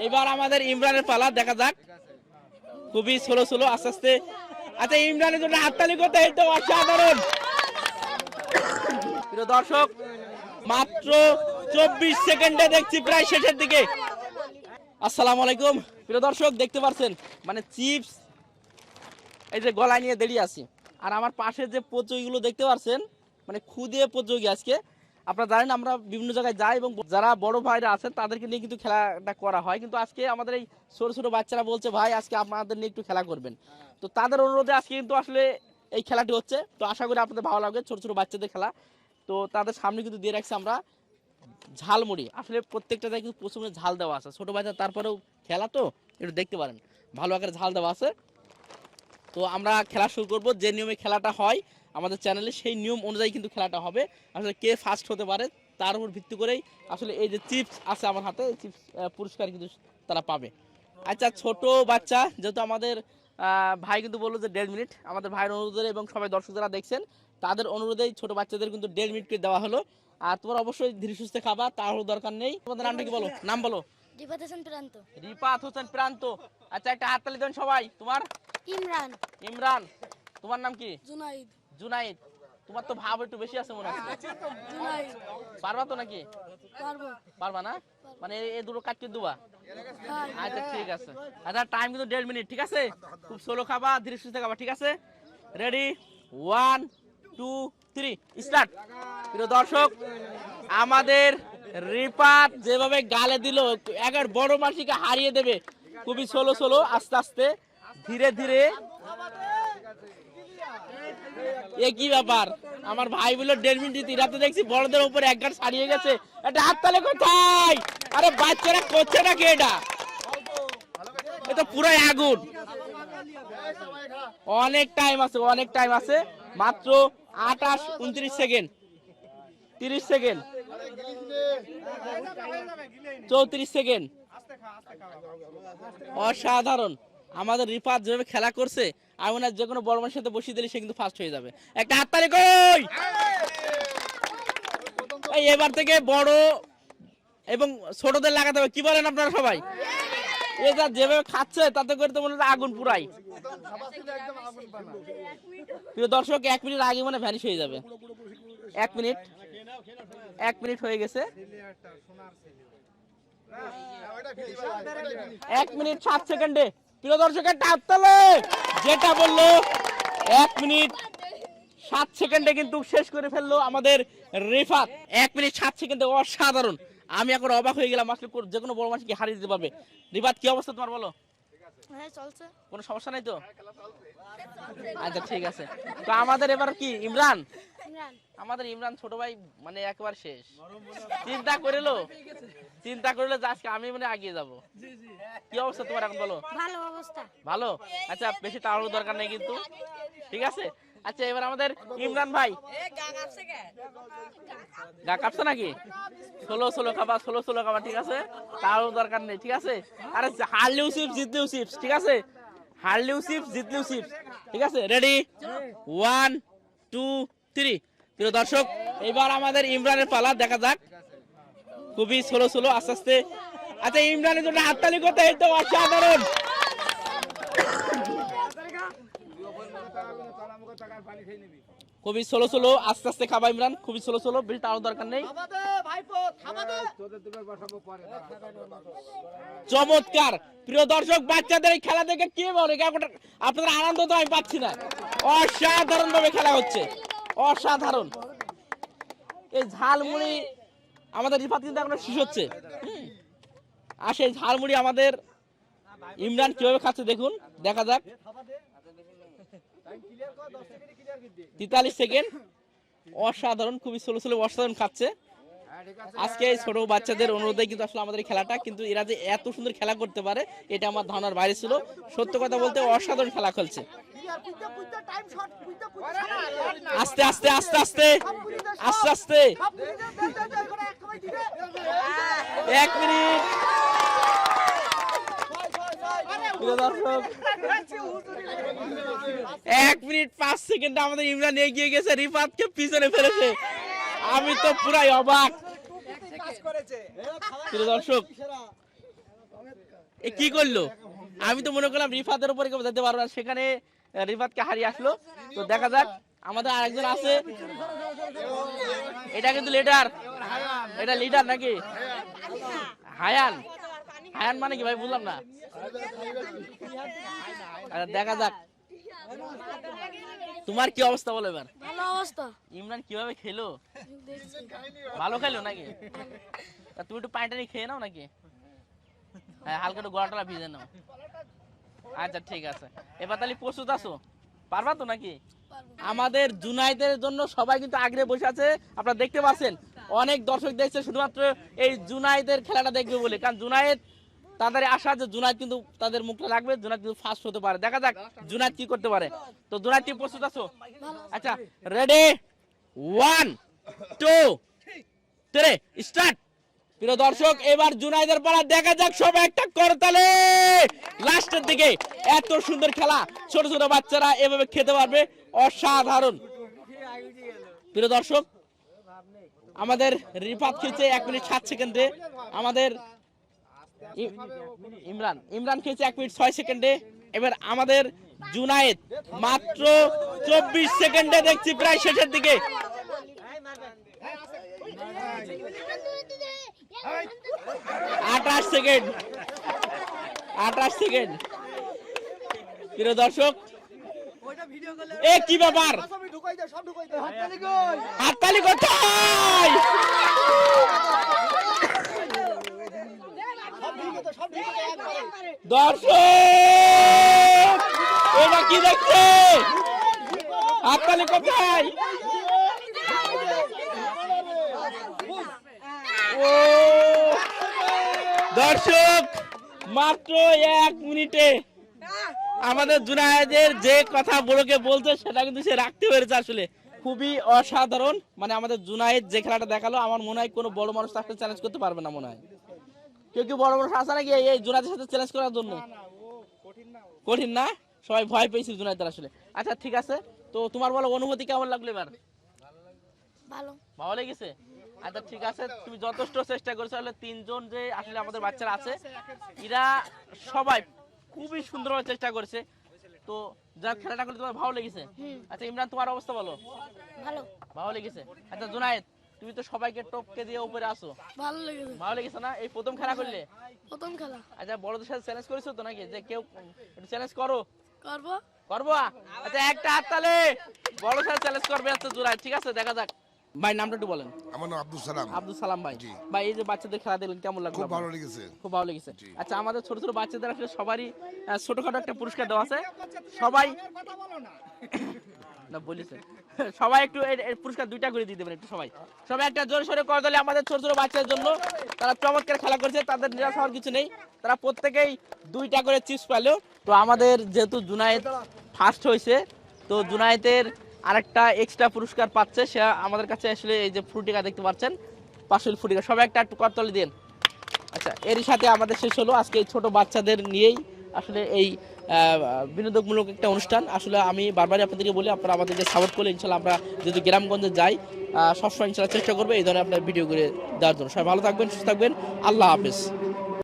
এবার আমাদের ইমরানের পালা, দেখা যাক। খুবই স্লো স্লো, আস্তে আস্তে। আচ্ছা, ইমরানের জন্য হাততালি করতে, এই তো অসাধারণ। প্রিয় দর্শক, মাত্র 24 সেকেন্ডে দেখছি প্রায় শেষের দিকে। আসসালামু আলাইকুম প্রিয় দর্শক, দেখতে পাচ্ছেন মানে চিপস এই যে গলায় নিয়ে দাঁড়িয়ে আছি। আর আমার পাশে যে প্রতিযোগীগুলো দেখতে পাচ্ছেন, মানে খুদে প্রতিযোগী। আজকে আপনারা জানেন আমরা বিভিন্ন জায়গায় যাই এবং যারা বড় ভাইরা আছেন তাদেরকে নিয়ে কিন্তু খেলাটা করা হয়, কিন্তু আজকে আমাদের এই ছোট ছোট বাচ্চারা বলছে ভাই আজকে আপনাদের নিয়ে একটু খেলা করবেন। তো তাদের অনুরোধে আজকে কিন্তু আসলে এই খেলাটি হচ্ছে। তো আশা করি আপনাদের ভালো লাগবে, ছোট ছোট বাচ্চাদের খেলা। তো তাদের সামনে কিন্তু দিয়ে রাখছি আমরা ঝালমুড়ি। আসলে প্রত্যেকটা জায়গায় কিন্তু প্রচুর ঝাল দেওয়া আছে, ছোট বাচ্চা তারপরেও খেলা তো একটু দেখতে পারেন, ভালো আকারে ঝাল দেওয়া আছে। তো আমরা খেলা শুরু করব, যে নিয়মে খেলাটা হয় আমাদের চ্যানেলে সেই নিয়ম অনুযায়ী কিন্তু খেলাটা হবে। আসলে কে ফার্স্ট হতে পারে তার উপর ভিত্তি করেই আসলে এই যে চিপস আছে আমার হাতে, এই চিপস পুরস্কার কিন্তু তারা পাবে। আচ্ছা, ছোট বাচ্চা যেহেতু আমাদের ভাই কিন্তু বললো যে 1.5 মিনিট, আমাদের ভাইয়ের অনুরোধে এবং সবাই দর্শক যারা দেখছেন তাদের অনুরোধেই ছোট বাচ্চাদের কিন্তু 1.5 মিনিট করে দেওয়া হলো। আর তোমরা অবশ্যই ধীরে সুস্থে খাবা, তার দরকার নেই। তোমাদের নামটা কি বলো? নাম বলো। রিফাত হোসেন প্রান্ত। রিফাত হোসেন প্রান্ত। আচ্ছা, একটা হাততালি দেন সবাই। তোমার? ইমরান। ইমরান। তোমার নাম কি? জুনাইদ। জুনাইদ। তোমার তো ভাব একটু বেশি আছে মনে হচ্ছে। জুনাইদ। পারবা তো নাকি? পারবো। পারবা না? মানে এই দুটো কাটকে দিবা? হ্যাঁ। আচ্ছা ঠিক আছে। আচ্ছা, টাইম কিন্তু 1.5 মিনিট, ঠিক আছে? খুব স্লো খাবা, ধীরে সুস্থে খাবা, ঠিক আছে? Ready, 1 2 3 start. প্রিয় দর্শক, আমাদের রিফাত যেভাবে গালে দিল, একবার বড় মাসিকে হারিয়ে দেবে। খুবই স্লো স্লো, আস্তে আস্তে, ধীরে ধীরে। এ কি ব্যাপার? আমার ভাই বললো 1.5 মিনিট, রাতে দেখছি বড়দের উপরে এক গাঁট ছাড়িয়ে গেছে। এটা হাততালি কোথায়? আরে বাচ্চারা করছে নাকি এটা? এটা পুরাই আগুন। অনেক টাইম আছে, অনেক টাইম আছে। মাত্র 28 29 সেকেন্ড, 30 সেকেন্ড, 34 সেকেন্ড। অসাধারণ। আমাদের রিফাত যেভাবে খেলা করছে, আমি মনে হয় যে কোনো বড় মানুষের সাথে বসিয়ে দিলে সে কিন্তু ফার্স্ট হয়ে যাবে। একটা হাততালি কই। এই এবার থেকে বড় এবং ছোটদের লাগাতে হবে, কি বলেন আপনারা সবাই? এটা যেভাবে খাচ্ছে তাতে করে তো মনে হয় আগুন পুরাই। প্রিয় দর্শক, 1 মিনিট আগে মানে ভ্যানিশ হয়ে যাবে। 1 মিনিট, 1 মিনিট হয়ে গেছে। 1 মিনিট 7 সেকেন্ডে। প্রিয় দর্শক, একটা হাততালি। যেটা বললো 1 মিনিট 7 সেকেন্ডে কিন্তু শেষ করে ফেললো আমাদের রিফাত। 1 মিনিট 7 সেকেন্ডে, অসাধারণ। আমি এখন অবাক হয়ে গেলাম, আসলে যে কোনো বড় মানুষকে হারিয়ে দিতে পারবে। রিফাত, কি অবস্থা তোমার বলো? হ্যাঁ, চলছে। কোনো সমস্যা নাই তো? আচ্ছা ঠিক আছে। তো আমাদের এবার কি ইমরান? ইমরান। আমাদের ইমরান ছোট ভাই মানে একবার শেষ। চিন্তা করিলো যে আজকে আমি মানে এগিয়ে যাব। কি অবস্থা তোমার এখন বলো? ভালো অবস্থা। ভালো। আচ্ছা, বেশি তাড়াহুড়োর দরকার নেই কিন্তু, ঠিক আছে? আচ্ছা, এবার আমাদের ইমরান ভাই। গা কাঁপছে নাকি? ষোলো ষোলো খাবা, ঠিক আছে? তারও দরকার নেই, ঠিক আছে? আরে হারলেও চিপস, জিতলেও চিপস, ঠিক আছে? হারলেও চিপস, জিতলেও চিপস, ঠিক আছে? রেডি, 1 2 3। প্রিয় দর্শক, এবার আমাদের ইমরানের পালা, দেখা যাক। খুবই স্লো স্লো, আস্তে আস্তে। আচ্ছা, ইমরানের জন্য হাততালি করতে, এই তো অসাধারণ। খুবই স্লো স্লো, আস্তে আস্তে খাবা ইমরান, খুবই স্লো স্লো, বেশি তার দরকার নেই। চমৎকার। প্রিয় দর্শক, বাচ্চাদের এই খেলা দেখে কি বলে আপনাদের আনন্দ তো আমি পাচ্ছি না। অসাধারণ ভাবে খেলা হচ্ছে, অসাধারণ। এই ঝালমুড়ি আমাদের রিফাত কিন্তু এখন শেষ হচ্ছে। আর সেই ঝালমুড়ি আমাদের ইমরান কিভাবে খাচ্ছে দেখুন, দেখা যাক। 43 সেকেন্ড, অসাধারণ, খুবই স্লো স্লো, অসাধারণ খাচ্ছে। আজকে ছোট বাচ্চাদের অনুরোধে কিন্তু আসলে আমাদের খেলাটা, কিন্তু এরা যে এত সুন্দর খেলা করতে পারে এটা আমার ধারণার বাইরে ছিল। সত্য কথা বলতে অসাধারণ খেলা খেলছে। আস্তে আস্তে আস্তে আস্তে আস্তে আস্তে 1 মিনিট। দর্শক, 1 মিনিট 5 সেকেন্ড আমাদের ইমরান এগিয়ে গেছে, রিফাতকে পিছনে ফেলেছে। আমি তো পুরাই অবাক। প্রিয় দর্শক, এ কি করলো? আমি তো মনে করলাম রিফাতের উপরে কেউ যেতে পারবো না, সেখানে রিফাতকে হারিয়ে আসলো। তো দেখা যাক, আমাদের আরেকজন আছে, এটা কিন্তু লিডার, এটা লিডার নাকি? হায়ান, হায়ান মানে কি ভাই বুঝলাম না। আচ্ছা দেখা যাক, তোমার কি অবস্থা বলো এবার? ভালো অবস্থা। ইমরান কিভাবে খেলো? ভালো খেলো নাকি? তা তুমি একটু পানি টানি খেয়ে নাও নাকি? হ্যাঁ, হালকা একটু গলাটা ভিজে নাও। আচ্ছা ঠিক আছে, এবার তাহলে প্রস্তুত আছো? পারবা তো নাকি? আমাদের জুনায়েদের জন্য সবাই কিন্তু আগ্রহে বসে আছে, আপনারা দেখতে পাচ্ছেন। অনেক দর্শক দেখছে শুধুমাত্র এই জুনায়েদের খেলাটা দেখবে বলে, কারণ জুনায়েদ তাদের আশা যে জুনায়েদ কিন্তু তাদের মুখটা রাখবে, জুনায়েদ কিন্তু ফার্স্ট হতে পারে। দেখা যাক জুনায়েদ কি করতে পারে। তো জুনায়েদ কি প্রস্তুত আছো? আচ্ছা রেডি, 1 2 3 স্টার্ট। প্রিয় দর্শক, এবার জুনায়েদের পালা, দেখা যাক সবাই একটা করতালে। লাস্টের দিকে এত সুন্দর খেলা, ছোট ছোট বাচ্চারা এভাবে খেতে পারবে, অসাধারণ। প্রিয় দর্শক, আমাদের রিফাত খেয়েছে 1 মিনিট 7 সেকেন্ডে, আমাদের ইমরান খেয়েছে 1 মিনিট 6 সেকেন্ডে। এবার আমাদের জুনায়েদ মাত্র 24 সেকেন্ডে, দেখছি প্রায় শেষের দিকে। 28 সেকেন্ড, 28 সেকেন্ড। প্রিয় দর্শক, এ কি ব্যাপার? হাততালি কোথায়? দর্শক এটা কি দেখছে? হাততালি কোথায়? ও দর্শক, মাত্র 1 মিনিটে আমাদের জুনায়েদের যে কথা বড়কে বলছে সেটা কিন্তু সে রাখতে পেরেছে। আসলে খুবই অসাধারণ, মানে আমাদের জুনায়েদ যে খেলাটা দেখালো, আমার মনে হয় কোনো বড় মানুষ তাকে চ্যালেঞ্জ করতে পারবে না। মনে হয় কেউ কি বড় মানুষ আছে নাকি এই জুনায়েদের সাথে চ্যালেঞ্জ করার জন্য? কঠিন না, সবাই ভয় পেয়েছে জুনায়েদের আসলে। আচ্ছা ঠিক আছে, তো তোমার বলো অনুভূতি কেমন লাগলো এবার? ভালো। ভালো লেগেছে? আচ্ছা ঠিক আছে, তুমি যথেষ্ট চেষ্টা করেছো। আসলে 3 জন যে আসলে আমাদের বাচ্চারা আছে, এরা সবাই খুবই সুন্দরভাবে চেষ্টা করেছে। তো যা খেলাটা করলে তোমার ভালো লেগেছে? আচ্ছা ইমরান, তোমার অবস্থা বলো। ভালো। ভালো লেগেছে? আচ্ছা জুনায়েদ, তুমি তো সবাইকে টপকে দিয়ে উপরে আসো, ভালো লেগেছে। ভালো লেগেছে না? এই প্রথম খেলা করলে? প্রথম খেলা। আচ্ছা বড়দের সাথে চ্যালেঞ্জ করেছো তো নাকি, যে কেউ একটু চ্যালেঞ্জ করো? করবো। করবো? আচ্ছা একটা হাততালি, বড়দের সাথে চ্যালেঞ্জ করবে আজকে জুনায়েদ। ঠিক আছে, দেখা যাক। ভাই নামটা একটু বলেন। আমার নাম আব্দুল সালাম। আব্দুল সালাম ভাই। ভাই এই যে বাচ্চাদের খেলা দেখলেন, কেমন লাগলো? খুব ভালো লেগেছে। খুব ভালো লেগেছে। আচ্ছা আমাদের ছোট ছোট বাচ্চাদের আসলে সবারই ছোটখাটো একটা পুরস্কার দেওয়া আছে, সবাই না বলিছে, সবাই একটু এর পুরস্কার 2টা করে দিয়ে দেবেন একটু। সবাই সবাই একটা জোরে সোরে করে দিলে আমাদের ছোট ছোট বাচ্চাদের জন্য। তারা চমৎকার খেলা করেছে, তাদের নিরাশ হওয়ার কিছু নেই, তারা প্রত্যেকেই 2টা করে চিপস পেলো। তো আমাদের যেহেতু জুনায়েদ ফার্স্ট হয়েছে, তো জুনায়েদের আরেকটা এক্সট্রা পুরস্কার পাচ্ছে। সে আমাদের কাছে আসলে এই যে ফ্রুটিকা দেখতে পাচ্ছেন, পার্সেল ফ্রুটিকা, সবাই একটা একটু করতালি দেন। আচ্ছা এরই সাথে আমাদের শেষ হলো আজকে এই ছোট বাচ্চাদের নিয়েই আসলে এই বিনোদনমূলক একটা অনুষ্ঠান। আসলে আমি বারবারই আপনাদেরকে বলি, আপনারা আমাদেরকে সাপোর্ট করলে ইনশাল্লাহ আমরা যদি গ্রামগঞ্জে যাই সবসময় ইনশাল্লাহ চেষ্টা করবো এই ধরনের আপনার ভিডিও করে দেওয়ার জন্য। সবাই ভালো থাকবেন, সুস্থ থাকবেন, আল্লাহ হাফেজ।